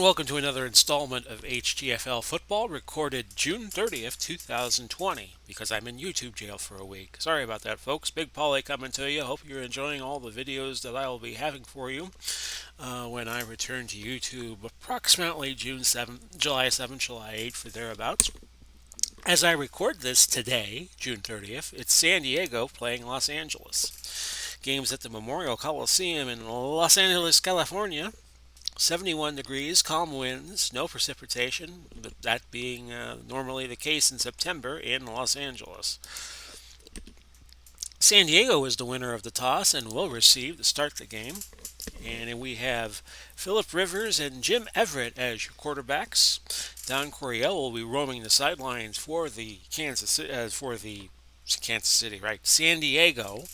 welcome to another installment of HTFL Football, recorded June 30th, 2020, because I'm in YouTube jail for a week. Sorry about that, folks. Big Paulie coming to you. Hope you're enjoying all the videos that I will be having for you when I return to YouTube approximately July 7th, July 8th, or thereabouts. As I record this today, June 30th, it's San Diego playing Los Angeles. Games at the Memorial Coliseum in Los Angeles, California. 71 degrees, calm winds, no precipitation, that being normally the case in September in Los Angeles. San Diego is the winner of the toss and will receive to start the game. And we have Philip Rivers and Jim Everett as your quarterbacks. Don Coryell will be roaming the sidelines for the San Diego.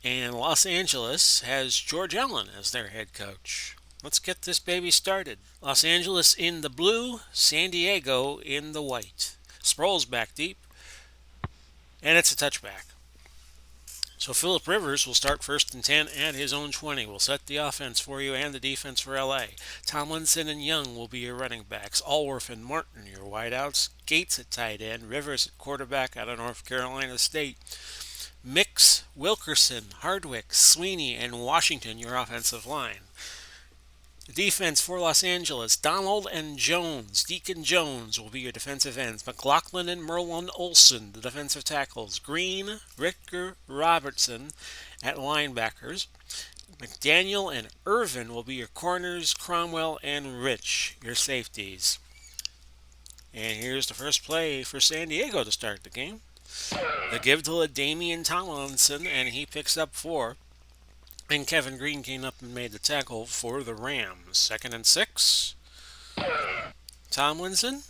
And Los Angeles has George Allen as their head coach. Let's get this baby started. Los Angeles in the blue, San Diego in the white. Sproles back deep, and it's a touchback. So Philip Rivers will start 1st and 10 at his own 20. We'll set the offense for you and the defense for LA. Tomlinson and Young will be your running backs. Allworth and Martin your wideouts. Gates at tight end. Rivers at quarterback out of North Carolina State. Mix, Wilkerson, Hardwick, Sweeney, and Washington your offensive line. The defense for Los Angeles, Donald and Jones. Deacon Jones will be your defensive ends. McLaughlin and Merlin Olsen, the defensive tackles. Green, Ricker, Robertson at linebackers. McDaniel and Irvin will be your corners. Cromwell and Rich, your safeties. And here's the first play for San Diego to start the game. The give to Damian Tomlinson, and he picks up 4. And Kevin Green came up and made the tackle for the Rams. 2nd and 6. Tomlinson,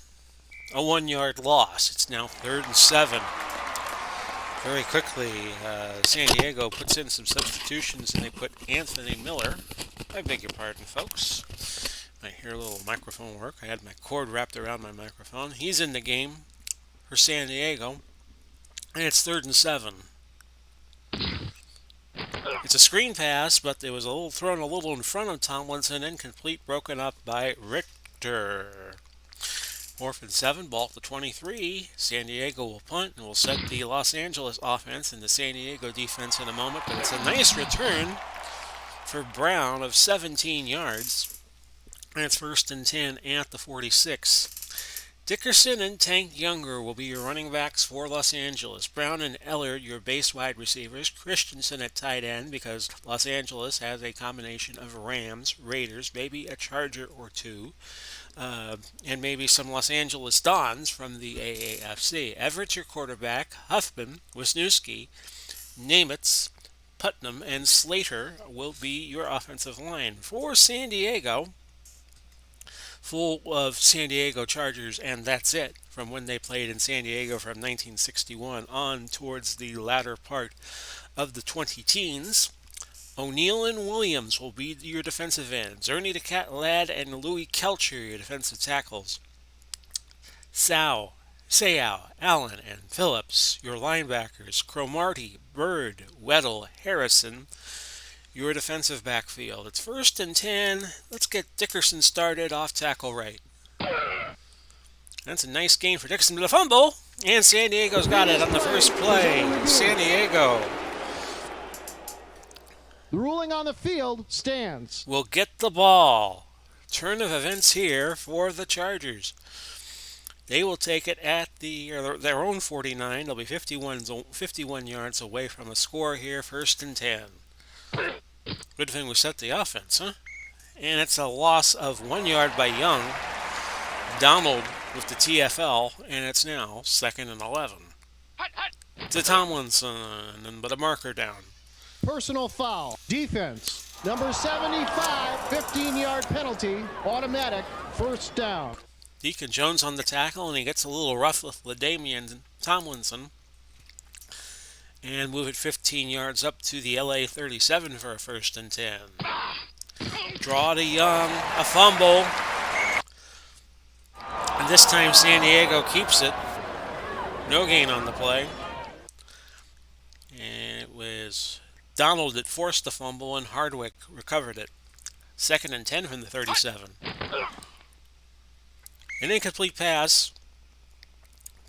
a 1-yard loss. It's now 3rd and 7. Very quickly, San Diego puts in some substitutions, and they put Anthony Miller. I beg your pardon, folks. I hear a little microphone work. I had my cord wrapped around my microphone. He's in the game for San Diego, and it's 3rd and 7. It's a screen pass, but it was thrown a little in front of Tomlinson, incomplete, broken up by Richter. 4th and 7, ball at the 23. San Diego will punt, and will set the Los Angeles offense and the San Diego defense in a moment, but it's a nice return for Brown of 17 yards, and it's 1st and 10 at the 46. Dickerson and Tank Younger will be your running backs for Los Angeles. Brown and Ellard your base wide receivers. Christensen at tight end, because Los Angeles has a combination of Rams, Raiders, maybe a Charger or two, and maybe some Los Angeles Dons from the AAFC. Everett your quarterback. Huffman, Wisniewski, Namitz, Putnam, and Slater will be your offensive line. For San Diego, full of San Diego Chargers, and that's it from when they played in San Diego from 1961 on towards the latter part of the 20-teens. O'Neill and Williams will be your defensive ends. Ernie the Cat Ladd and Louis Kelcher your defensive tackles. Sayao, Allen, and Phillips your linebackers. Cromartie, Bird, Weddle, Harrison your defensive backfield. It's 1st and 10. Let's get Dickerson started off tackle right. That's a nice game for Dickerson to the fumble. And San Diego's got it on the first play. San Diego The ruling on the field stands. will get the ball. Turn of events here for the Chargers. They will take it at their own 49. They'll be 51 yards away from a score here. 1st and 10. Good thing we set the offense, huh? And it's a loss of 1 yard by Young. Donald with the TFL, and it's now 2nd and 11. To Tomlinson, but a marker down. Personal foul. Defense. Number 75, 15-yard penalty. Automatic. 1st down. Deacon Jones on the tackle, and he gets a little rough with LaDainian Tomlinson. And move it 15 yards up to the LA 37 for a 1st and 10. Draw to Young, a fumble. And this time San Diego keeps it. No gain on the play. And it was Donald that forced the fumble, and Hardwick recovered it. 2nd and 10 from the 37. An incomplete pass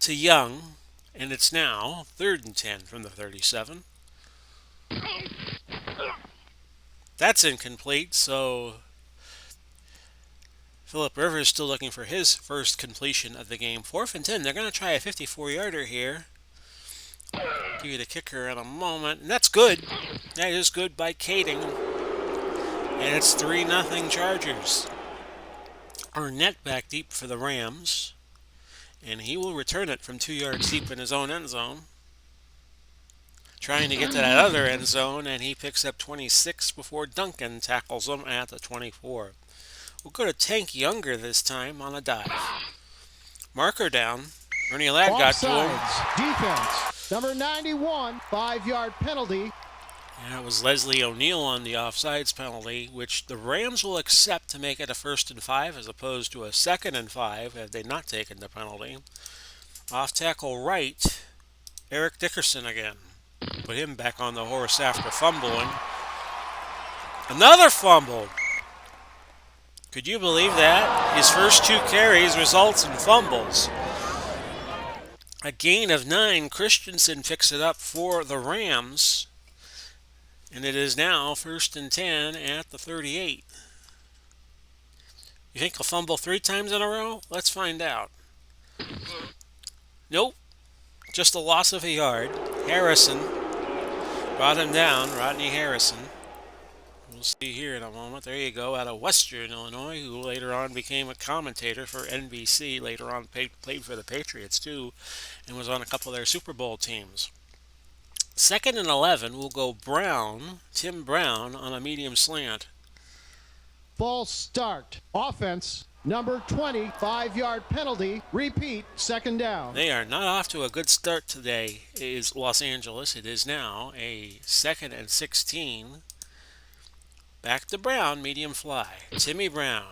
to Young, and it's now 3rd and 10 from the 37. That's incomplete, so Philip Rivers still looking for his first completion of the game. 4th and 10. They're going to try a 54-yarder here. Give you the kicker in a moment, and that's good. That is good by Kading, and it's 3-0 Chargers. Arnett back deep for the Rams, and he will return it from 2 yards deep in his own end zone. Trying to get to that other end zone, and he picks up 26 before Duncan tackles him at the 24. We'll go to Tank Younger this time on a dive. Marker down. Ernie Ladd got to him. Defense. Number 91, 5-yard penalty. And it was Leslie O'Neal on the offsides penalty, which the Rams will accept to make it a 1st and 5 as opposed to a 2nd and 5 had they not taken the penalty. Off tackle right, Eric Dickerson again. Put him back on the horse after fumbling. Another fumble. Could you believe that? His first 2 carries results in fumbles. A gain of 9. Christensen picks it up for the Rams. And it is now 1st and 10 at the 38. You think he'll fumble 3 times in a row? Let's find out. Nope. Just a loss of a yard. Harrison brought him down, Rodney Harrison. We'll see here in a moment. There you go, out of Western Illinois, who later on became a commentator for NBC. Later on played for the Patriots, too, and was on a couple of their Super Bowl teams. 2nd and 11 will go Brown, Tim Brown, on a medium slant. False start. Offense. Number 20, 5-yard penalty. Repeat, 2nd down. They are not off to a good start today, is Los Angeles. It is now a 2nd and 16. Back to Brown, medium fly. Timmy Brown,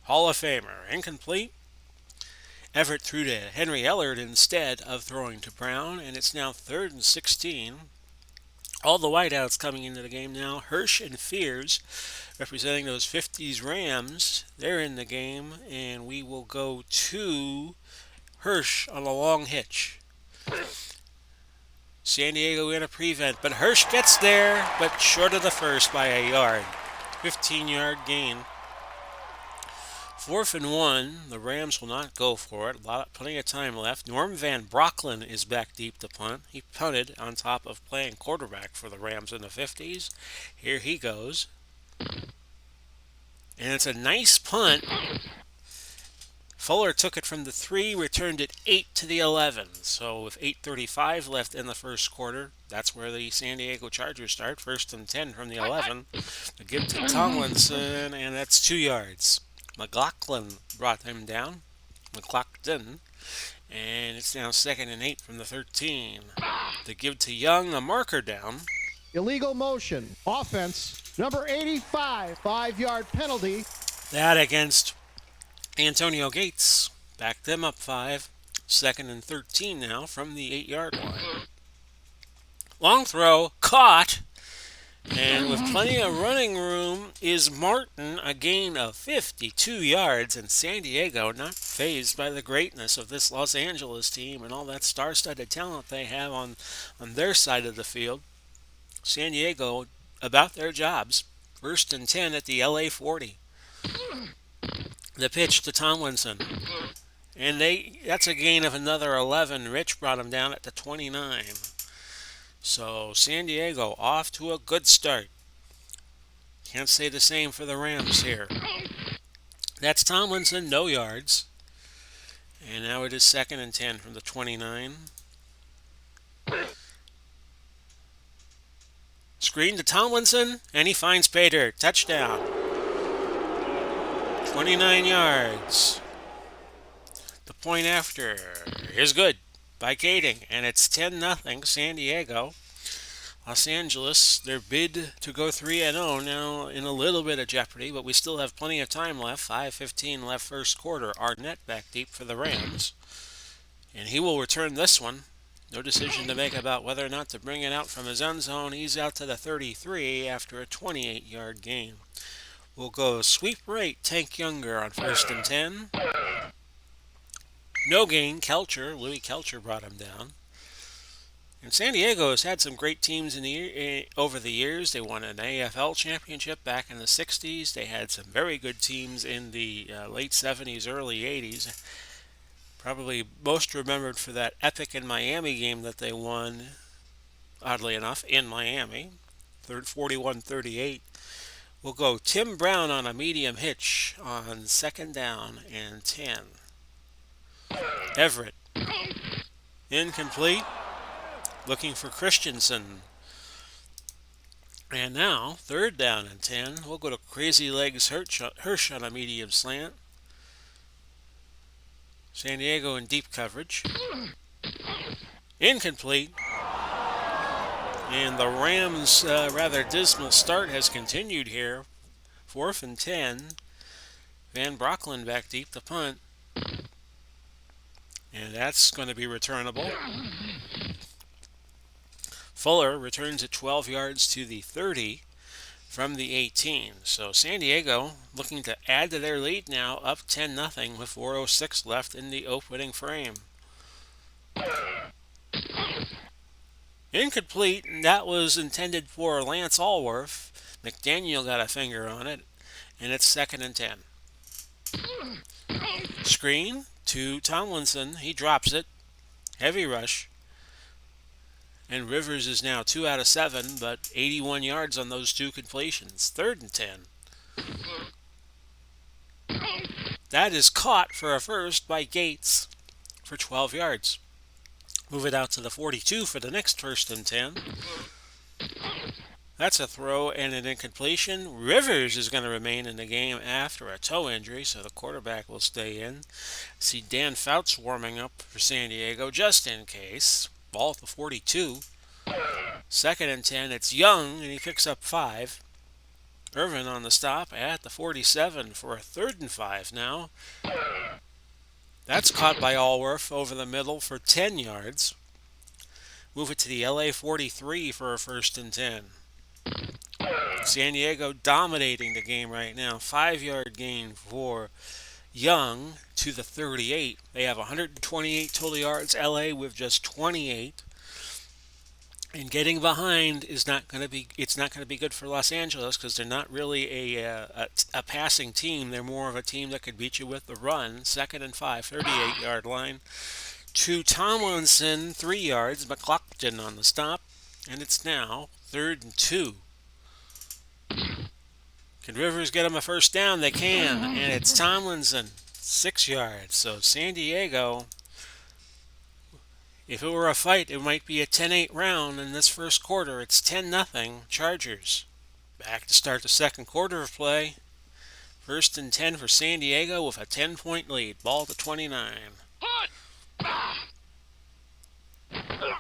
Hall of Famer. Incomplete. Everett threw to Henry Ellard instead of throwing to Brown, and it's now 3rd and 16. All the wideouts coming into the game now. Hirsch and Fears, representing those 50s Rams, they're in the game, and we will go to Hirsch on a long hitch. San Diego in a prevent, but Hirsch gets there, but short of the first by a yard. 15-yard gain. 4th and 1, the Rams will not go for it. Plenty of time left. Norm Van Brocklin is back deep to punt. He punted on top of playing quarterback for the Rams in the 50s. Here he goes. And it's a nice punt. Fuller took it from the 3, returned it 8 to the 11. So with 8:35 left in the first quarter, that's where the San Diego Chargers start. 1st and 10 from the 11. The give to Tomlinson, and that's 2 yards. McLaughlin brought him down. McLaughlin. And it's now 2nd and 8 from the 13. The give to Young, a marker down. Illegal motion. Offense. Number 85, 5-yard penalty. That against Antonio Gates. Backed them up 5. 2nd and 13 now from the 8-yard line. Long throw, caught. And with plenty of running room is Martin, a gain of 52 yards, and San Diego not fazed by the greatness of this Los Angeles team and all that star-studded talent they have on their side of the field. San Diego about their jobs. 1st and 10 at the LA 40. The pitch to Tomlinson. And that's a gain of another 11. Rich brought him down at the 29. So San Diego off to a good start. Can't say the same for the Rams here. That's Tomlinson, no yards. And now it is 2nd and 10 from the 29. Screen to Tomlinson, and he finds Pater. Touchdown. 29 yards. The point after is good by Kading, and it's 10-0 San Diego. Los Angeles, their bid to go 3-0 now in a little bit of jeopardy, but we still have plenty of time left. 5:15 left first quarter. Arnett back deep for the Rams, and he will return this one. No decision to make about whether or not to bring it out from his end zone. He's out to the 33 after a 28-yard gain. We'll go sweep right, Tank Younger on 1st and 10. No gain, Louis Kelcher brought him down. And San Diego has had some great teams over the years. They won an AFL championship back in the 60s. They had some very good teams in the late 70s, early 80s. Probably most remembered for that epic in Miami game that they won, oddly enough, in Miami, 41-38. We'll go Tim Brown on a medium hitch on second down and 10. Everett, incomplete, looking for Christensen. And now, third down and 10. We'll go to Crazy Legs Hirsch on a medium slant. San Diego in deep coverage. Incomplete. And the Rams' rather dismal start has continued here. 4th and 10. Van Brocklin back deep to punt. And that's going to be returnable. Fuller returns at 12 yards to the 30 from the 18. So San Diego looking to add to their lead now, up 10-0 with 4:06 left in the opening frame. Incomplete, and that was intended for Lance Allworth. McDaniel got a finger on it, and it's 2nd and 10. Screen to Tomlinson. He drops it. Heavy rush. And Rivers is now 2 out of 7, but 81 yards on those two completions. 3rd and 10. That is caught for a first by Gates for 12 yards. Move it out to the 42 for the next 1st and 10. That's a throw and an incompletion. Rivers is going to remain in the game after a toe injury, so the quarterback will stay in. See Dan Fouts warming up for San Diego just in case. Ball at the 42. 2nd and 10. It's Young, and he picks up 5. Irvin on the stop at the 47 for a 3rd and 5 now. That's caught by Allworth over the middle for 10 yards. Move it to the LA 43 for a 1st and 10. San Diego dominating the game right now. 5-yard gain for Young to the 38. They have 128 total yards. LA with just 28. And getting behind is not going to be. It's not going to be good for Los Angeles because they're not really a passing team. They're more of a team that could beat you with the run. 2nd and 5, 38-yard line. To Tomlinson, 3 yards. McLaughlin on the stop, and it's now 3rd and 2. Can Rivers get him a first down? They can, and it's Tomlinson, 6 yards. So San Diego, if it were a fight, it might be a 10-8 round in this first quarter. It's 10-0 Chargers. Back to start the second quarter of play. 1st and 10 for San Diego with a 10-point lead. Ball to 29.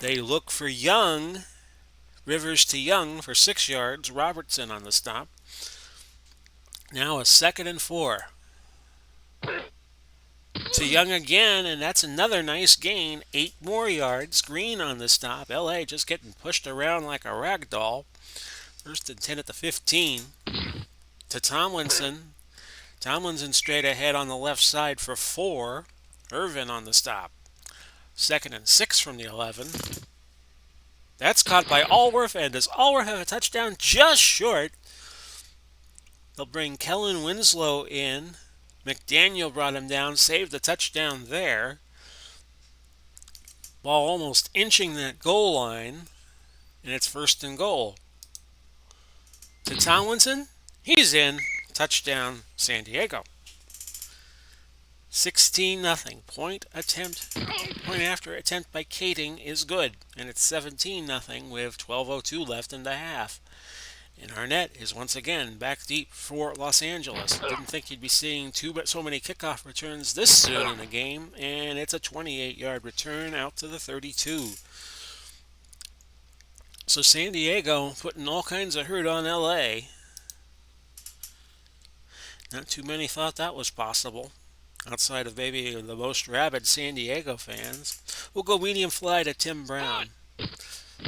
They look for Young. Rivers to Young for 6 yards. Robertson on the stop. Now a 2nd and 4. To Young again, and that's another nice gain. 8 more yards. Green on the stop. LA just getting pushed around like a rag doll. 1st and 10 at the 15. To Tomlinson. Tomlinson straight ahead on the left side for 4. Irvin on the stop. 2nd and 6 from the 11. That's caught by Allworth, and does Allworth have a touchdown? Just short. They'll bring Kellen Winslow in. McDaniel brought him down, saved the touchdown there. Ball almost inching that goal line, and it's 1st and goal. To Tomlinson, he's in. Touchdown, San Diego. 16-0. Point after attempt by Kading is good, and it's 17-0 with 12:02 left in the half. And Arnett is once again back deep for Los Angeles. Didn't think you'd be seeing so many kickoff returns this soon in the game, and it's a 28-yard return out to the 32. So San Diego putting all kinds of hurt on LA. Not too many thought that was possible, outside of maybe the most rabid San Diego fans. We'll go medium fly to Tim Brown.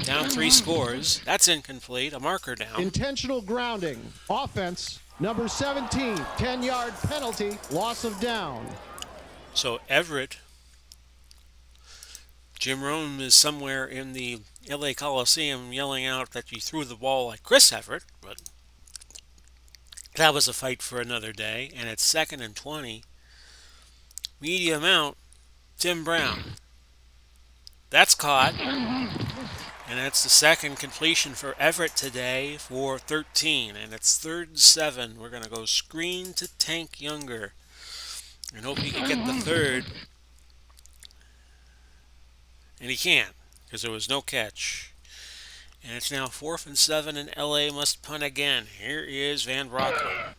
Down 3 scores. That's incomplete. A marker down. Intentional grounding. Offense, number 17. 10-yard penalty. Loss of down. So Everett Jim Rome is somewhere in the LA Coliseum yelling out that you threw the ball like Chris Everett, but that was a fight for another day. And it's 2nd and 20. Medium out, Tim Brown. That's caught. And that's the second completion for Everett today for 13. And it's 3rd and 7. We're going to go screen to Tank Younger and hope he can get the third. And he can't because there was no catch. And it's now 4th and 7, and LA must punt again. Here is Van Brocklin.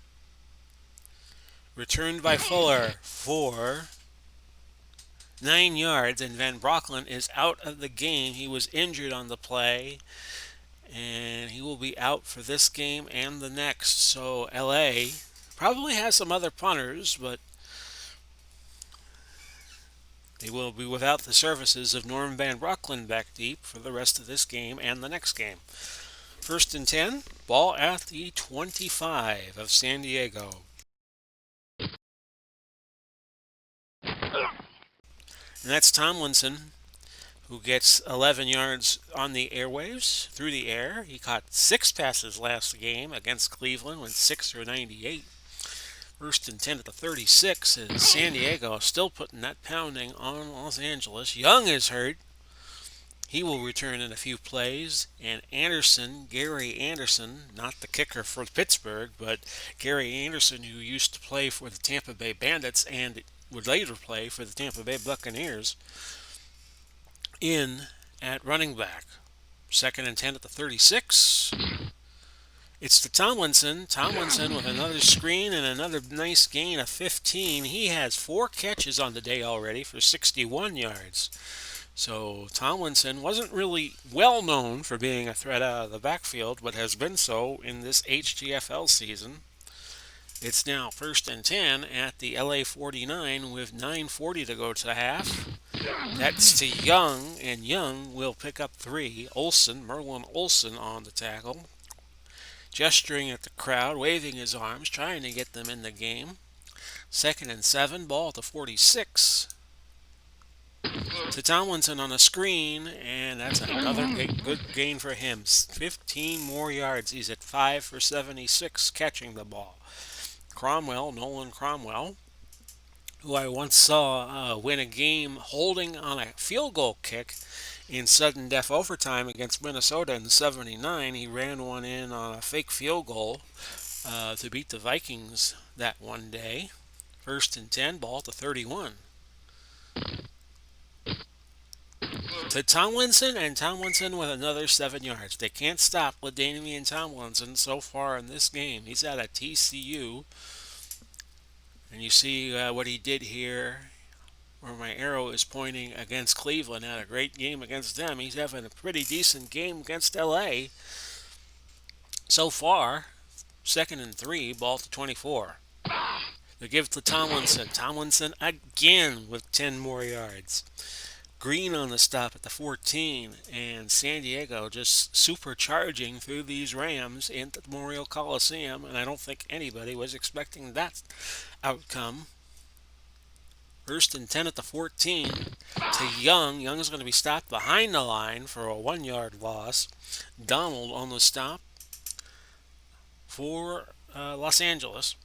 Returned by Fuller for 9 yards, and Van Brocklin is out of the game. He was injured on the play, and he will be out for this game and the next. So LA probably has some other punters, but they will be without the services of Norm Van Brocklin back deep for the rest of this game and the next game. 1st and 10, ball at the 25 of San Diego. And that's Tomlinson, who gets 11 yards on the airwaves through the air. He caught 6 passes last game against Cleveland, went 6 for 98. 1st and 10 at the 36 is San Diego still putting that pounding on Los Angeles. Young is hurt. He will return in a few plays. And Anderson, Gary Anderson, not the kicker for Pittsburgh, but Gary Anderson, who used to play for the Tampa Bay Bandits and would later play for the Tampa Bay Buccaneers, in at running back. 2nd and 10 at the 36. It's to Tomlinson. Tomlinson with another screen and another nice gain of 15. He has 4 catches on the day already for 61 yards. So Tomlinson wasn't really well known for being a threat out of the backfield, but has been so in this HTFL season. It's now 1st and 10 at the LA 49 with 9:40 to go to half. That's to Young, and Young will pick up 3. Merlin Olsen on the tackle, gesturing at the crowd, waving his arms, trying to get them in the game. 2nd and 7, ball at the 46. To Tomlinson on a screen, and that's another good gain for him. 15 more yards. He's at 5 for 76 catching the ball. Nolan Cromwell, who I once saw win a game holding on a field goal kick in sudden death overtime against Minnesota in '79. He ran one in on a fake field goal to beat the Vikings that one day. 1st and 10, ball to 31. To Tomlinson, and Tomlinson with another 7 yards. They can't stop LaDainian Tomlinson so far in this game. He's out of TCU. And you see what he did here, where my arrow is pointing against Cleveland. Had a great game against them. He's having a pretty decent game against LA so far. 2nd and 3, ball to 24. They give to Tomlinson. Tomlinson again with 10 more yards. Green on the stop at the 14, and San Diego just supercharging through these Rams in the Memorial Coliseum, and I don't think anybody was expecting that outcome. 1st and 10 at the 14 to Young. Young is going to be stopped behind the line for a 1-yard loss. Donald on the stop for Los Angeles,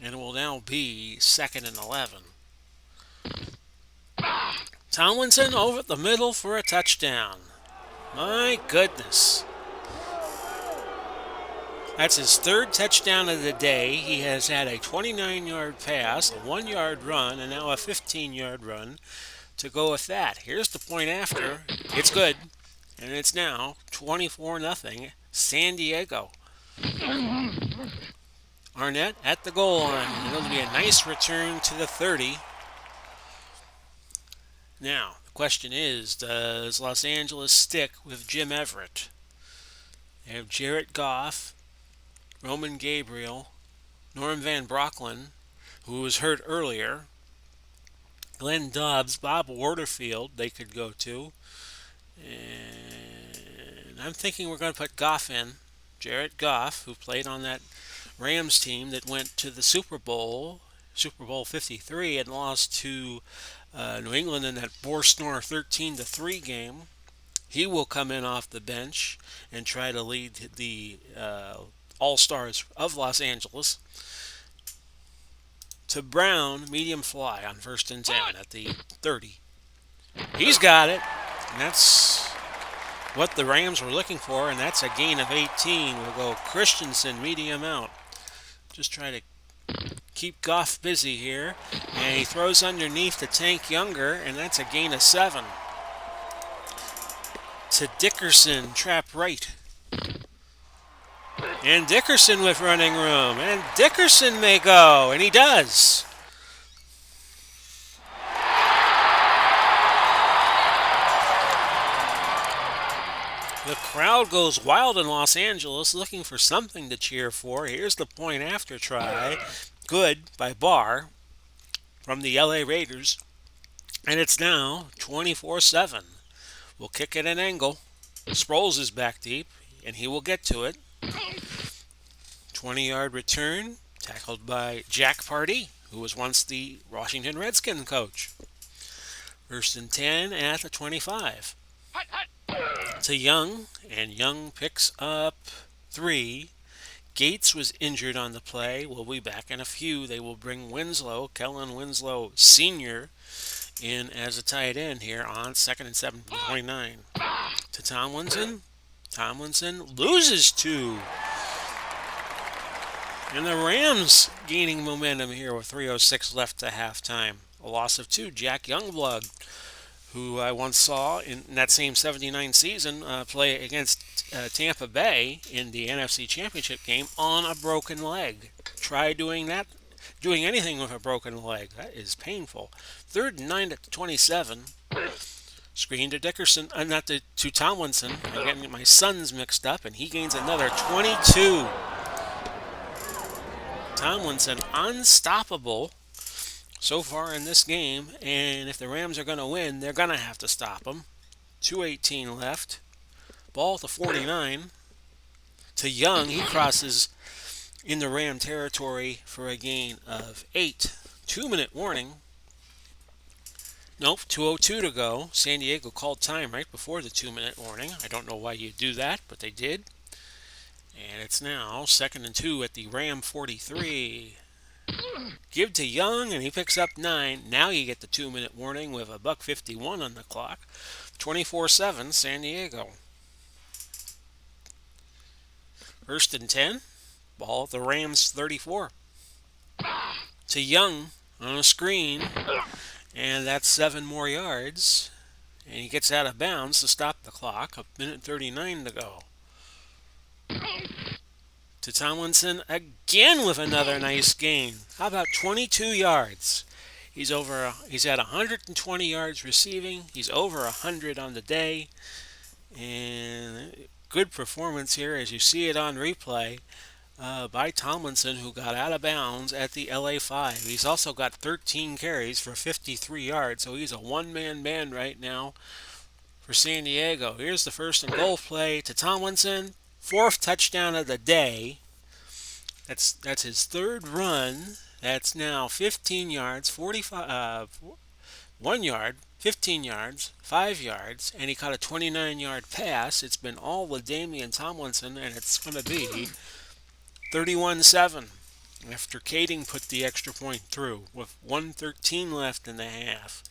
and it will now be 2nd and 11. Tomlinson over the middle for a touchdown. My goodness. That's his 3rd touchdown of the day. He has had a 29-yard pass, a 1-yard run, and now a 15-yard run to go with that. Here's the point after. It's good. And it's now 24-0 San Diego. Arnett at the goal line. It'll be a nice return to the 30. Now, the question is, does Los Angeles stick with Jim Everett? They have Jared Goff, Roman Gabriel, Norm Van Brocklin, who was hurt earlier, Glenn Dobbs, Bob Waterfield they could go to. And I'm thinking we're going to put Goff in. Jared Goff, who played on that Rams team that went to the Super Bowl Super Bowl 53 and lost to New England in that Borsnor 13-3 game. He will come in off the bench and try to lead the All Stars of Los Angeles. To Brown, medium fly on 1st and 10 at the 30. He's got it. And that's what the Rams were looking for, and that's a gain of 18. We'll go Christensen, medium out. Just try to keep Goff busy here. And he throws underneath to Tank Younger, and that's a gain of 7. To Dickerson, trap right. And Dickerson with running room. And Dickerson may go, and he does. The crowd goes wild in Los Angeles looking for something to cheer for. Here's the point after try. Good by Barr from the LA Raiders. And it's now 24-7. We'll kick at an angle. Sproles is back deep, and he will get to it. 20-yard return, tackled by Jack Pardee, who was once the Washington Redskins coach. 1st and 10 at the 25. To Young, and Young picks up 3. Gates was injured on the play. We'll be back in a few. They will bring Winslow, Kellen Winslow Sr., in as a tight end here on 2nd and 7 from 29. To Tomlinson. Tomlinson loses 2. And the Rams gaining momentum here with 3:06 left to halftime. A loss of 2. Jack Youngblood, who I once saw in that same 79 season play against Tampa Bay in the NFC Championship game on a broken leg. Try doing anything with a broken leg. That is painful. 3rd and 9 at the 27. Screen to Dickerson, not to Tomlinson. I'm getting my sons mixed up, and he gains another 22. Tomlinson unstoppable so far in this game, and if the Rams are going to win, they're going to have to stop them. 2:18 left. Ball to 49. To Young, he crosses into Ram territory for a gain of 8. 2-minute warning. Nope, 2:02 to go. San Diego called time right before the 2-minute warning. I don't know why you do that, but they did. And it's now 2nd and 2 at the Ram 43. Give to Young, and he picks up 9. Now you get the 2-minute warning with a $1:51 on the clock. 24-7 San Diego. 1st and 10. Ball at the Rams 34. To Young on a screen. And that's 7 more yards. And he gets out of bounds to stop the clock. 1:39 to go. To Tomlinson again with another nice gain. How about 22 yards? He's at 120 yards receiving. He's over 100 on the day. And good performance here as you see it on replay by Tomlinson, who got out of bounds at the LA 5. He's also got 13 carries for 53 yards, so he's a one-man band right now for San Diego. Here's the 1st and goal play to Tomlinson. 4th touchdown of the day. That's his 3rd run. That's now 15 yards, 1 yard, 15 yards, 5 yards, and he caught a 29-yard pass. It's been all with Damian Tomlinson, and it's going to be 31-7 after Kading put the extra point through with 1:13 left in the half.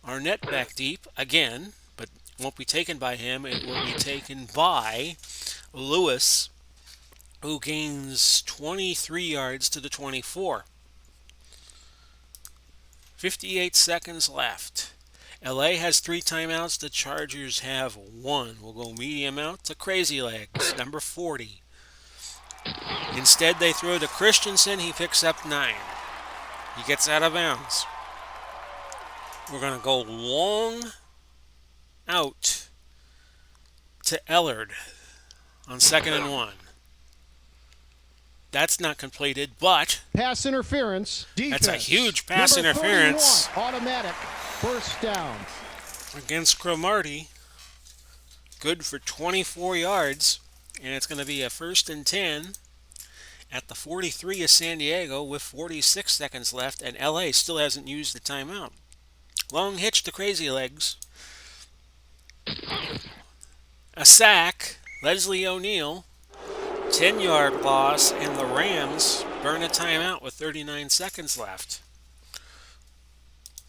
Arnett back deep again, but won't be taken by him. It will be taken by Lewis, who gains 23 yards to the 24. 58 seconds left. LA has 3 timeouts. The Chargers have 1. We'll go medium out to Crazy Legs, number 40. Instead, they throw to Christensen. He picks up 9. He gets out of bounds. We're going to go long out to Ellard on 2nd and 1. That's not completed, but Pass interference. Defense. That's a huge pass Number interference 31, automatic. 1st down. against Cromartie. Good for 24 yards, and it's going to be a 1st and 10 at the 43 of San Diego with 46 seconds left, and LA still hasn't used the timeout. Long hitch to Crazy Legs. A sack, Leslie O'Neal, 10-yard loss, and the Rams burn a timeout with 39 seconds left.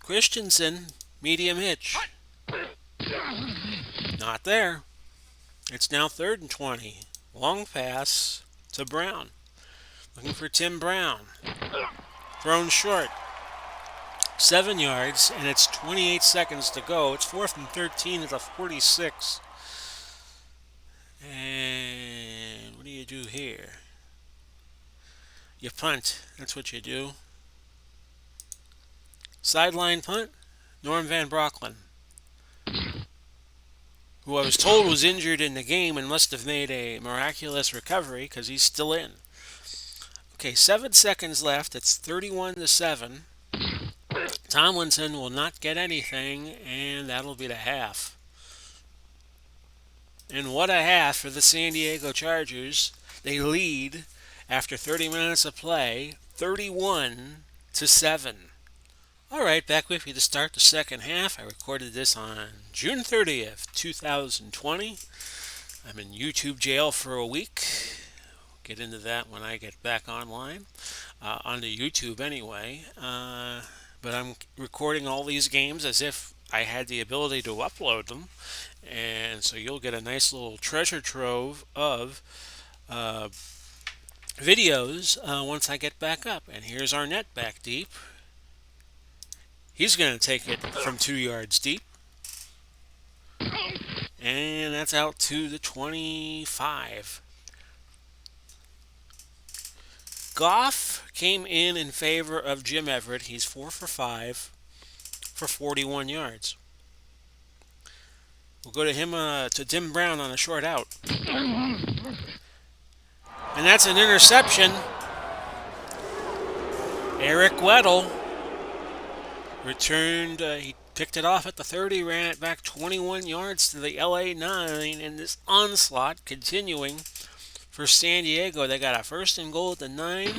Christensen, medium hitch. Not there. It's now 3rd and 20. Long pass to Brown. Looking for Tim Brown. Thrown short. 7 yards, and it's 28 seconds to go. It's 4th and 13 at the 46. And what do you do here? You punt. That's what you do. Sideline punt. Norm Van Brocklin, who I was told was injured in the game and must have made a miraculous recovery because he's still in. Okay, 7 seconds left. It's 31-7. Tomlinson will not get anything, and that'll be the half. And what a half for the San Diego Chargers. They lead after 30 minutes of play, 31-7. All right, back with you to start the second half. I recorded this on June 30th, 2020. I'm in YouTube jail for a week. Get into that when I get back online, onto YouTube anyway. But I'm recording all these games as if I had the ability to upload them. And so you'll get a nice little treasure trove of videos once I get back up. And here's Arnett back deep. He's going to take it from 2 yards deep. And that's out to the 25. Goff came in favor of Jim Everett. He's 4 for 5 for 41 yards. We'll go to him, to Tim Brown on a short out. And that's an interception. Eric Weddle returned, he picked it off at the 30, ran it back 21 yards to the LA 9, and this onslaught continuing for San Diego. They got a 1st and goal at the 9,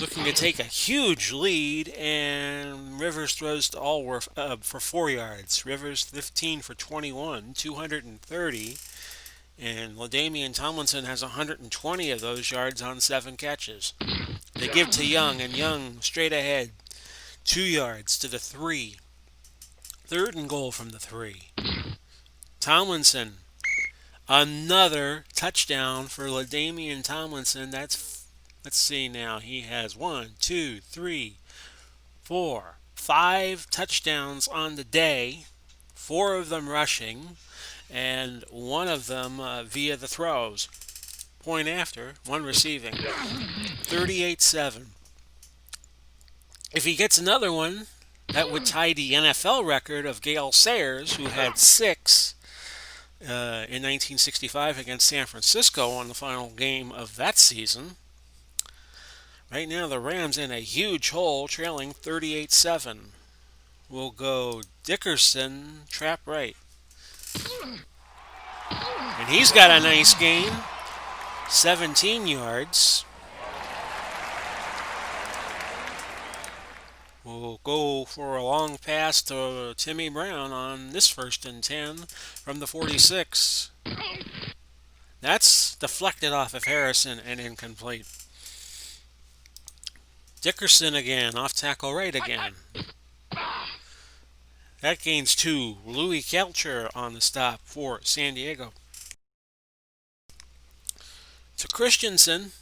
looking to take a huge lead, and Rivers throws to Allworth for 4 yards. Rivers 15 for 21, 230, and LaDainian Tomlinson has 120 of those yards on 7 catches. They give to Young, and Young straight ahead. 2 yards to the 3. 3rd and goal from the 3. Tomlinson. Another touchdown for LaDainian Tomlinson. Let's see now. He has 1, 2, 3, 4, 5 touchdowns on the day. 4 of them rushing, and 1 of them via the throws. Point after, 1 receiving. 38-7. If he gets another one, that would tie the NFL record of Gale Sayers, who had 6 in 1965 against San Francisco on the final game of that season. Right now, the Rams in a huge hole, trailing 38-7. We'll go Dickerson, trap right. And he's got a nice gain, 17 yards. We'll go for a long pass to Timmy Brown on this 1st and 10 from the 46. That's deflected off of Harrison and incomplete. Dickerson again, off tackle right again. That gains 2. Louis Kelcher on the stop for San Diego. To Christensen,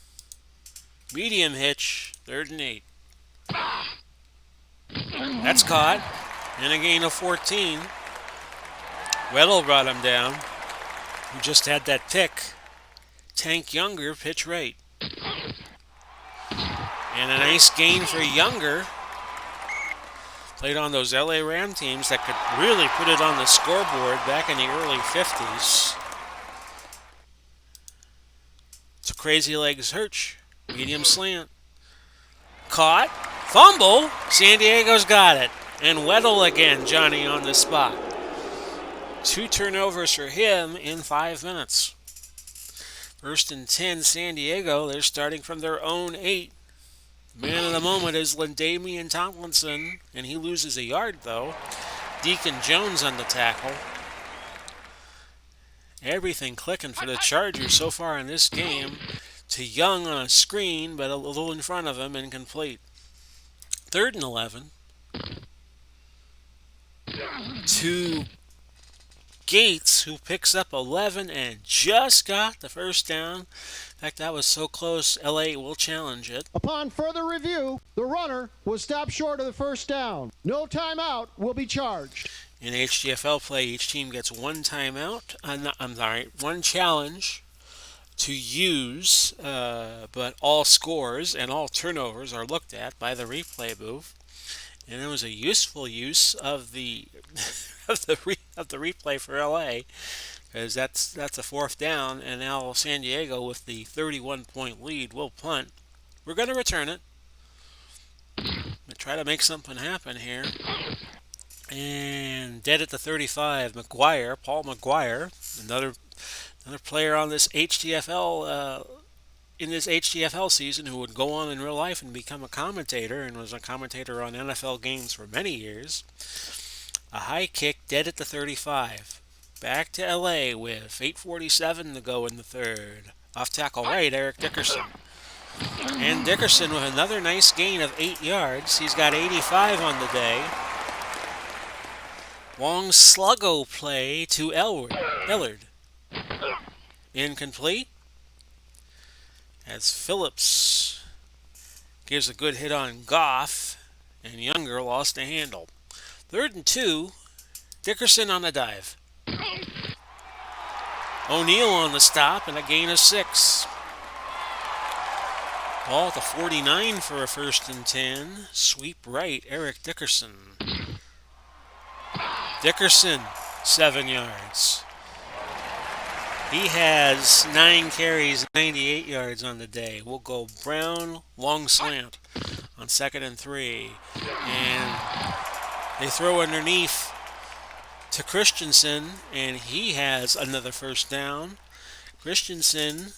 medium hitch, 3rd and 8. That's caught, and a gain of 14. Weddle brought him down. Who just had that pick. Tank Younger, pitch right. And a nice gain for Younger. Played on those LA Ram teams that could really put it on the scoreboard back in the early 50s. It's a Crazy Legs Hirsch, medium slant. Caught. Fumble. San Diego's got it. And Weddle again, Johnny on the spot. 2 turnovers for him in 5 minutes. First and 10, San Diego. They're starting from their own 8. Man of the moment is Lindamian Tomlinson, and he loses a yard, though. Deacon Jones on the tackle. Everything clicking for the Chargers so far in this game. To Young on a screen, but a little in front of him, incomplete. 3rd and 11. To Gates, who picks up 11 and just got the first down. In fact, that was so close, LA will challenge it. Upon further review, the runner was stopped short of the first down. No timeout will be charged. In HTFL play, each team gets one timeout. One challenge to use, but all scores and all turnovers are looked at by the replay booth. And it was a useful use of the of the replay for LA, because that's a 4th down, and now San Diego with the 31-point lead will punt. We're going to return it. But try to make something happen here. And dead at the 35, Paul McGuire, another player on this HTFL in this HTFL season who would go on in real life and become a commentator, and was a commentator on NFL games for many years. A high kick, dead at the 35. Back to LA with 8:47 to go in the 3rd. Off tackle right, Eric Dickerson. And Dickerson with another nice gain of 8 yards. He's got 85 on the day. Long sluggo play to Ellard. Incomplete. As Phillips gives a good hit on Goff, and Younger lost a handle. 3rd and 2, Dickerson on the dive. O'Neal on the stop and a gain of 6. Ball at the 49 for a 1st and 10. Sweep right, Eric Dickerson. Dickerson, 7 yards. He has 9 carries, 98 yards on the day. We'll go Brown, long slant on 2nd and 3. And they throw underneath to Christensen, and he has another first down. Christensen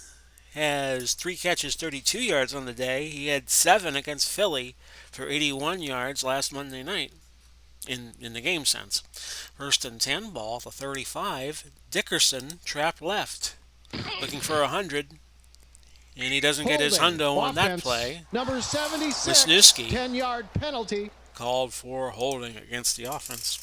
has 3 catches, 32 yards on the day. He had 7 against Philly for 81 yards last Monday night in the game sense. 1st and 10, ball to 35. Dickerson trapped left, looking for 100, and he doesn't get his hundo on that play. Number 76, Wisniewski 10-yard penalty. Called for holding against the offense.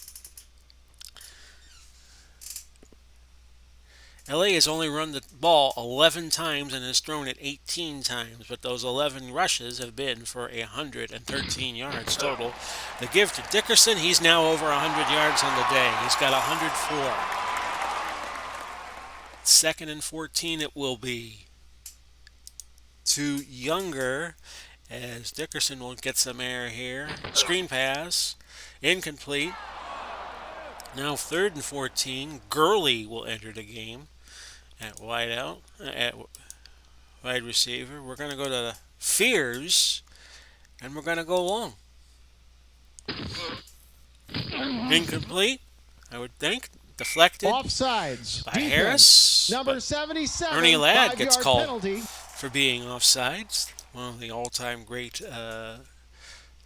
LA has only run the ball 11 times and has thrown it 18 times, but those 11 rushes have been for 113 yards total. The give to Dickerson, he's now over 100 yards on the day. He's got 104. 2nd and 14 it will be. To Younger, as Dickerson will get some air here. Screen pass, incomplete. Now 3rd and 14, Gurley will enter the game at wide receiver. We're going to go to Fears, and we're going to go long. Incomplete, I would think. Deflected. Offsides. By Defense. Harris. Number 77. Ernie Ladd gets 5-yard called penalty. for being offsides. One of the all-time great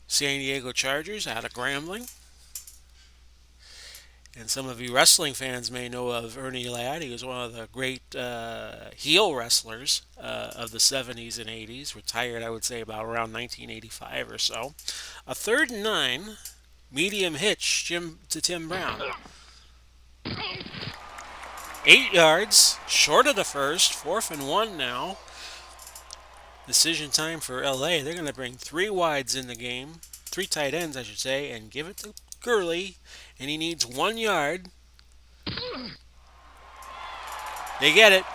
San Diego Chargers out of Grambling. And some of you wrestling fans may know of Ernie Ladd. He was one of the great heel wrestlers of the 70s and 80s. Retired, I would say, about around 1985 or so. A 3rd and 9, medium hitch to Tim Brown. 8 yards, short of the first, 4th and 1 now. Decision time for LA. They're going to bring 3 wides in the game, 3 tight ends, I should say, and give it to Gurley. And he needs 1 yard. They get it.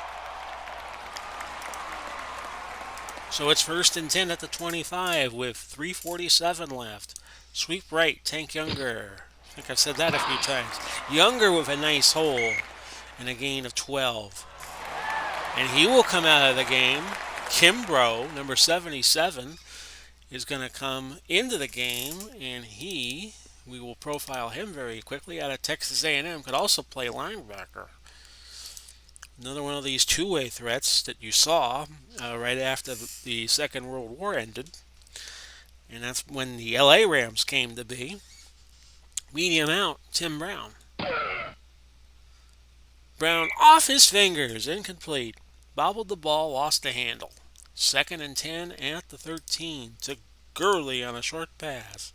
So it's 1st and 10 at the 25 with 3:47 left. Sweep right, Tank Younger. I think I've said that a few times. Younger with a nice hole and a gain of 12. And he will come out of the game. Kimbrough, number 77, is going to come into the game, and we will profile him very quickly, out of Texas A&M, could also play linebacker. Another one of these two-way threats that you saw right after the Second World War ended, and that's when the LA Rams came to be. Medium out, Tim Brown. Brown off his fingers, incomplete. Bobbled the ball, lost the handle. 2nd and 10 at the 13 to Gurley on a short pass.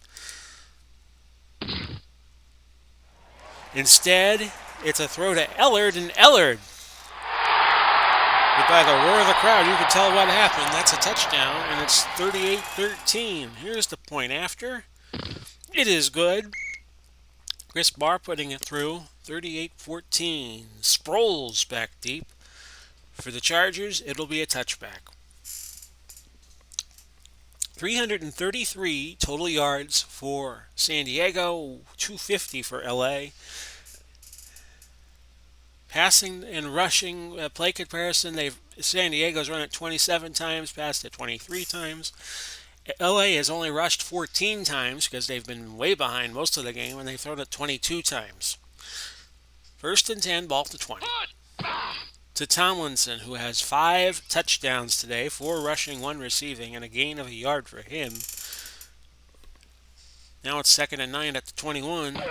Instead, it's a throw to Ellard, and Ellard, by the roar of the crowd, you can tell what happened. That's a touchdown, and it's 38-13. Here's the point after. It is good. Chris Barr putting it through. 38-14. Sproles back deep. For the Chargers, it'll be a touchback. 333 total yards for San Diego, 250 for LA. Passing and rushing play comparison, San Diego's run it 27 times, passed it 23 times. LA has only rushed 14 times because they've been way behind most of the game, and they've thrown it 22 times. 1st and 10, ball to 20. To Tomlinson, who has 5 touchdowns today, 4 rushing, 1 receiving, and a gain of a yard for him. Now it's 2nd and 9 at the 21.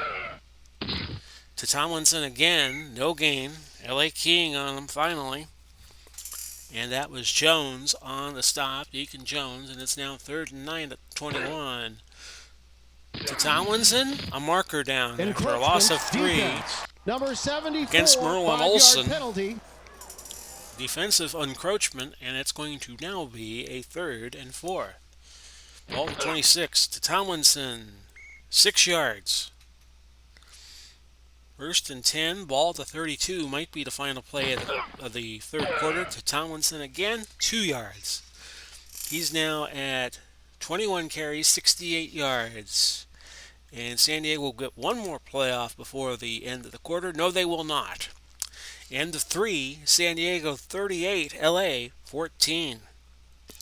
To Tomlinson again, no gain. LA keying on him finally. And that was Jones on the stop, Deacon Jones, and it's now 3rd and 9 at 21. To Tomlinson, a marker down after a loss of 3. Number 74, against Merlin Olsen. Penalty. Defensive encroachment, and it's going to now be a 3rd and 4. Ball to 26 to Tomlinson, 6 yards. 1st and 10, ball to 32, might be the final play of the 3rd quarter. To Tomlinson again, 2 yards. He's now at 21 carries, 68 yards. And San Diego will get one more playoff before the end of the quarter. No, they will not. End of 3, San Diego 38, LA 14.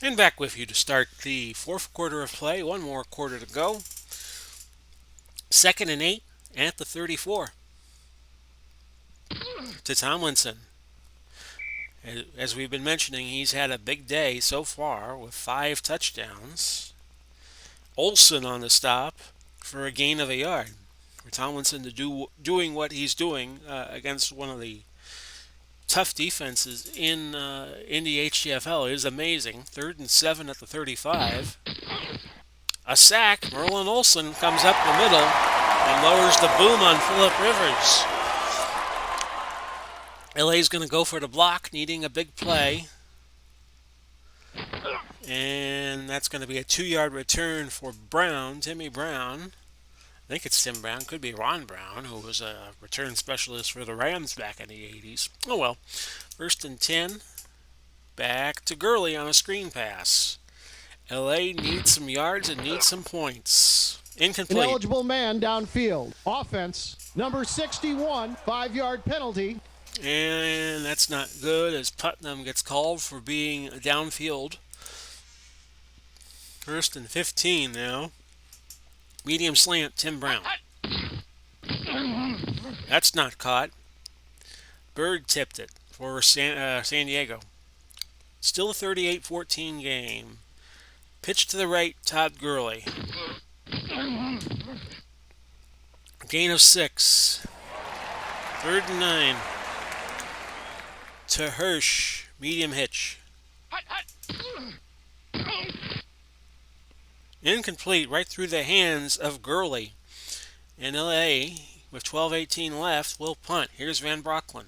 And back with you to start the 4th quarter of play. One more quarter to go. 2nd and 8 at the 34. To Tomlinson. As we've been mentioning, he's had a big day so far with 5 touchdowns. Olsen on the stop for a gain of a yard. For Tomlinson to doing what he's doing against one of the tough defenses in the HTFL is amazing. 3rd and 7 at the 35. A sack. Merlin Olsen comes up the middle and lowers the boom on Phillip Rivers. LA's going to go for the block, needing a big play. And that's going to be a 2-yard return for Brown, Timmy Brown. I think it's Tim Brown. Could be Ron Brown, who was a return specialist for the Rams back in the 80s. Oh well. 1st and 10. Back to Gurley on a screen pass. LA needs some yards and needs some points. Incomplete. An eligible man downfield. Offense, number 61, 5-yard penalty. And that's not good as Putnam gets called for being downfield. 1st and 15 now. Medium slant, Tim Brown. That's not caught. Bird tipped it for San Diego. Still a 38-14 game. Pitch to the right, Todd Gurley. Gain of 6. 3rd and 9. To Hirsch, medium hitch. Incomplete, right through the hands of Gurley. And LA, with 12:18 left, will punt. Here's Van Brocklin,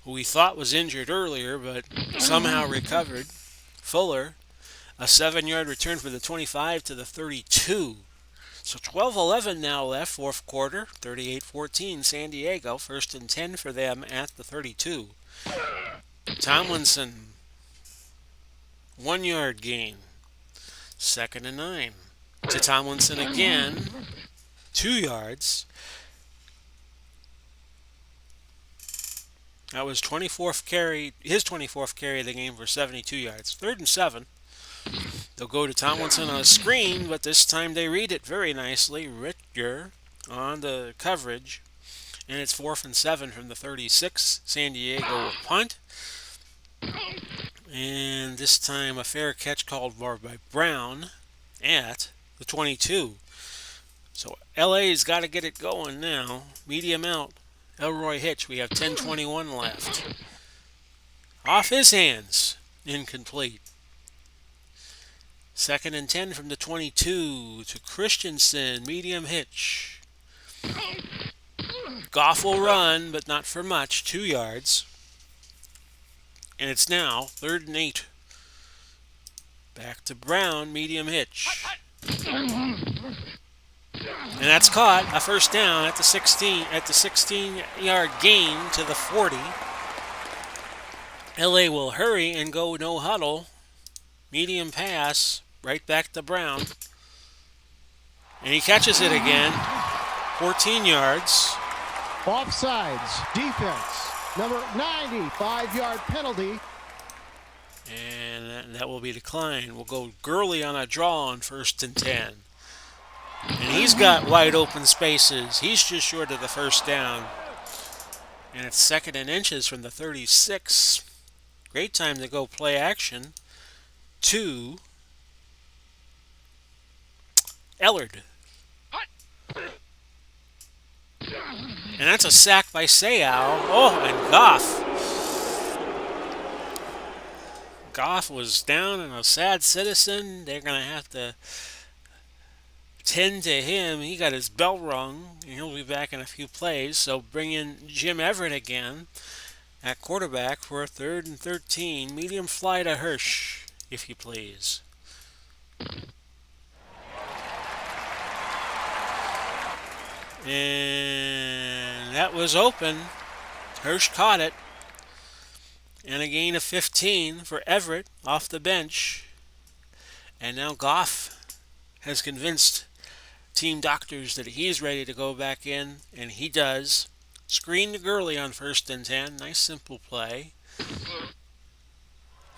who we thought was injured earlier, but somehow recovered. Fuller, a 7-yard return for the 25 to the 32. So 12:11 now left, 4th quarter. 38-14 San Diego. 1st and 10 for them at the 32. Tomlinson, 1-yard gain. 2nd and 9. To Tomlinson again. 2 yards. That was his 24th carry of the game for 72 yards. 3rd and 7. They'll go to Tomlinson on a screen, but this time they read it very nicely. Richter on the coverage. And it's 4th and 7 from the 36. San Diego will punt. And this time a fair catch called for by Brown at the 22. So LA's got to get it going now. Medium out. Elroy Hitch. We have 10:21 left. Off his hands. Incomplete. 2nd and 10 from the 22 to Christensen. Medium hitch. Goff will run, but not for much. 2 yards. And it's now 3rd and 8. Back to Brown. Medium hitch. And that's caught. A first down at the 16. At the 16-yard gain to the 40. LA will hurry and go no huddle. Medium pass. Right back to Brown. And he catches it again. 14 yards. Offsides. Defense. Number 90. 5-yard penalty. And that will be declined. We'll go Gurley on a draw on 1st and 10. And he's got wide open spaces. He's just short of the first down. And it's 2nd and inches from the 36. Great time to go play action to Ellard. And that's a sack by Seau. Oh, and Goff was down and a sad citizen. They're going to have to tend to him. He got his bell rung, and he'll be back in a few plays. So bring in Jim Everett again at quarterback for a 3rd and 13. Medium fly to Hirsch, if you please. And that was open. Hirsch caught it. And a gain of 15 for Everett off the bench. And now Goff has convinced team doctors that he's ready to go back in, and he does. Screen to Gurley on 1st and 10. Nice simple play.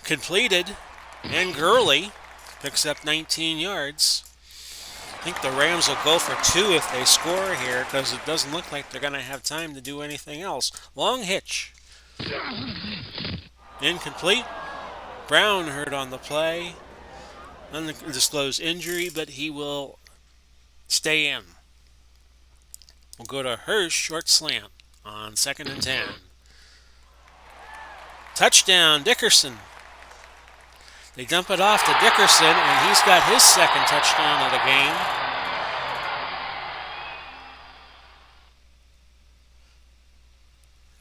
Completed. And Gurley picks up 19 yards. I think the Rams will go for 2 if they score here, because it doesn't look like they're going to have time to do anything else. Long hitch. Incomplete. Brown hurt on the play. Undisclosed injury, but he will stay in. We'll go to Hirsch, short slant on 2nd and 10. Touchdown, Dickerson. They dump it off to Dickerson, and he's got his 2nd touchdown of the game.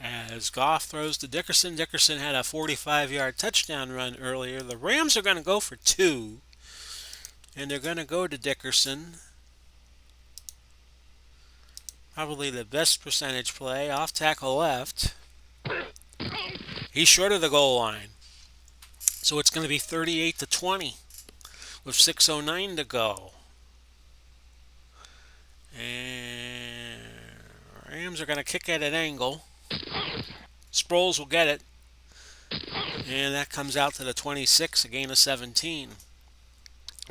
As Goff throws to Dickerson. Dickerson had a 45-yard touchdown run earlier. The Rams are going to go for 2, and they're going to go to Dickerson. Probably the best percentage play. Off tackle left. He's short of the goal line. So it's going to be 38-20 with 6:09 to go. And Rams are going to kick at an angle. Sproles will get it. And that comes out to the 26, a gain of 17.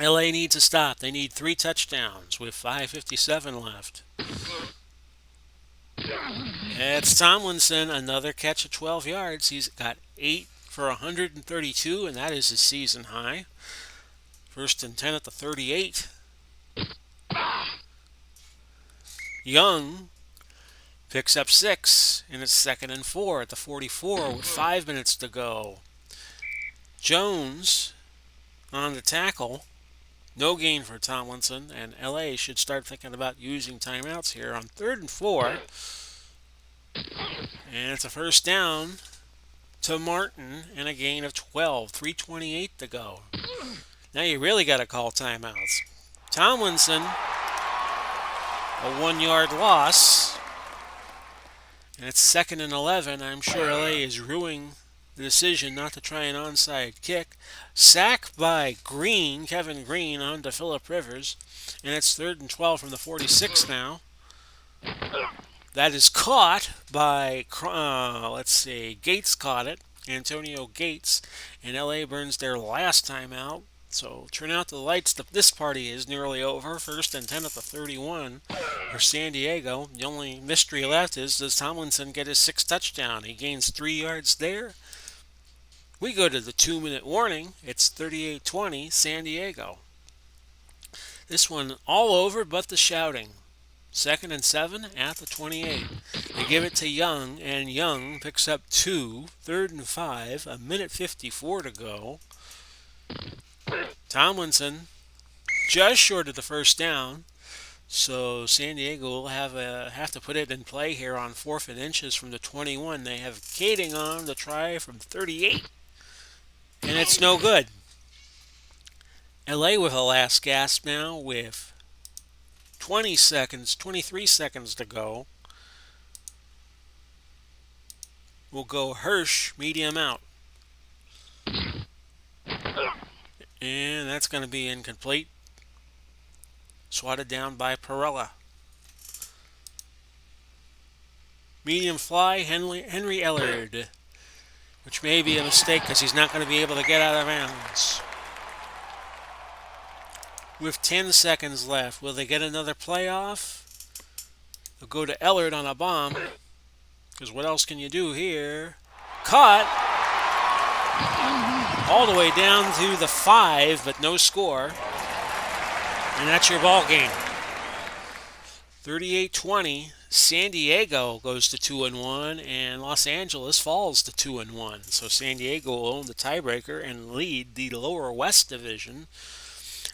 LA needs a stop. They need 3 touchdowns with 5:57 left. It's Tomlinson, another catch of 12 yards. He's got 8 for 132, and that is his season high. 1st and 10 at the 38. Young picks up 6, and it's 2nd and 4 at the 44 with 5 minutes to go. Jones on the tackle. No gain for Tomlinson, and LA should start thinking about using timeouts here on 3rd and 4. And it's a first down to Martin and a gain of 12. 3:28 to go. Now you really got to call timeouts. Tomlinson, a 1-yard loss. And it's 2nd and 11. I'm sure LA is ruining the decision not to try an onside kick. Sack by Green, Kevin Green, on to Phillip Rivers. And it's 3rd and 12 from the 46 now. That is caught by, Gates caught it. Antonio Gates. And LA burns their last timeout. So turn out the lights. This party is nearly over. First and 10 at the 31 for San Diego. The only mystery left is, does Tomlinson get his sixth touchdown? He gains 3 yards there. We go to the 2-minute warning. It's 38-20 San Diego. This one all over but the shouting. Second and 7 at the 28. They give it to Young, and Young picks up 2. Third and 5, a minute 54 to go. Tomlinson just short of the first down. So San Diego will have to put it in play here on 4th and inches from the 21. They have Kading on the try from 38, and it's no good. LA with a last gasp now with 23 seconds to go. We'll go Hirsch, medium out. And that's going to be incomplete. Swatted down by Perella. Medium fly, Henry Ellard, which may be a mistake because he's not going to be able to get out of bounds. With 10 seconds left, will they get another playoff? They'll go to Ellard on a bomb, because what else can you do here? Caught all the way down to the 5, but no score. And that's your ball game. 38-20. San Diego goes to 2-1, and Los Angeles falls to 2-1. So San Diego will own the tiebreaker and lead the lower West Division.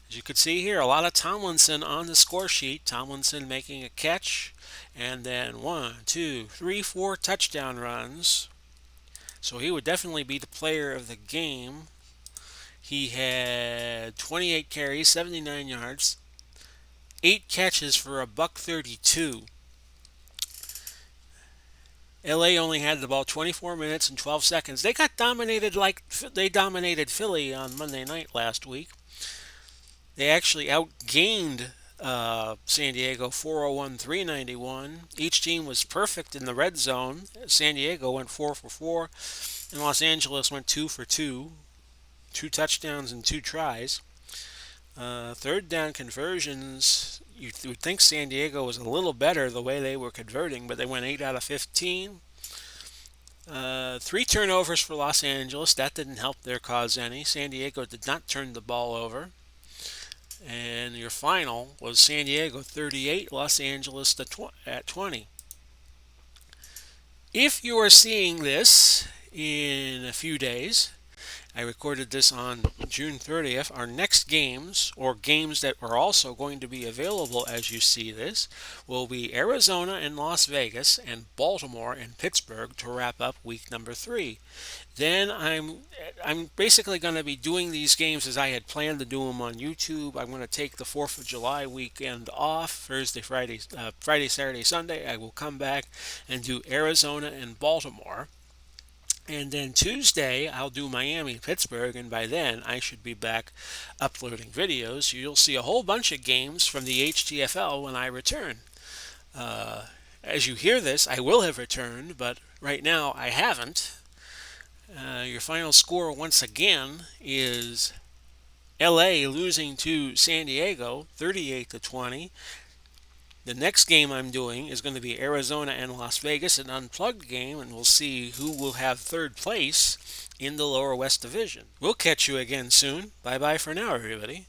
As you can see here, a lot of Tomlinson on the score sheet. Tomlinson making a catch, and then 1, 2, 3, 4 touchdown runs. So he would definitely be the player of the game. He had 28 carries, 79 yards, 8 catches for a $132. LA only had about 24 minutes and 12 seconds. They got dominated like they dominated Philly on Monday night last week. They actually outgained San Diego 401-391. Each team was perfect in the red zone. San Diego went 4 for 4, and Los Angeles went 2 for 2. 2 touchdowns and 2 tries. Third down conversions, you would think San Diego was a little better the way they were converting, but they went 8 out of 15. 3 turnovers for Los Angeles. That didn't help their cause any. San Diego did not turn the ball over. And your final was San Diego 38, Los Angeles at 20. If you are seeing this in a few days, I recorded this on June 30th. Our next games, or games that are also going to be available as you see this, will be Arizona and Las Vegas and Baltimore and Pittsburgh to wrap up week number 3. Then I'm basically going to be doing these games as I had planned to do them on YouTube. I'm going to take the 4th of July weekend off, Thursday, Friday, Saturday, Sunday. I will come back and do Arizona and Baltimore. And then Tuesday, I'll do Miami, Pittsburgh, and by then I should be back uploading videos. You'll see a whole bunch of games from the HTFL when I return. As you hear this, I will have returned, but right now I haven't. Your final score once again is LA losing to San Diego 38-20. The next game I'm doing is going to be Arizona and Las Vegas, an unplugged game, and we'll see who will have third place in the lower West Division. We'll catch you again soon. Bye-bye for now, everybody.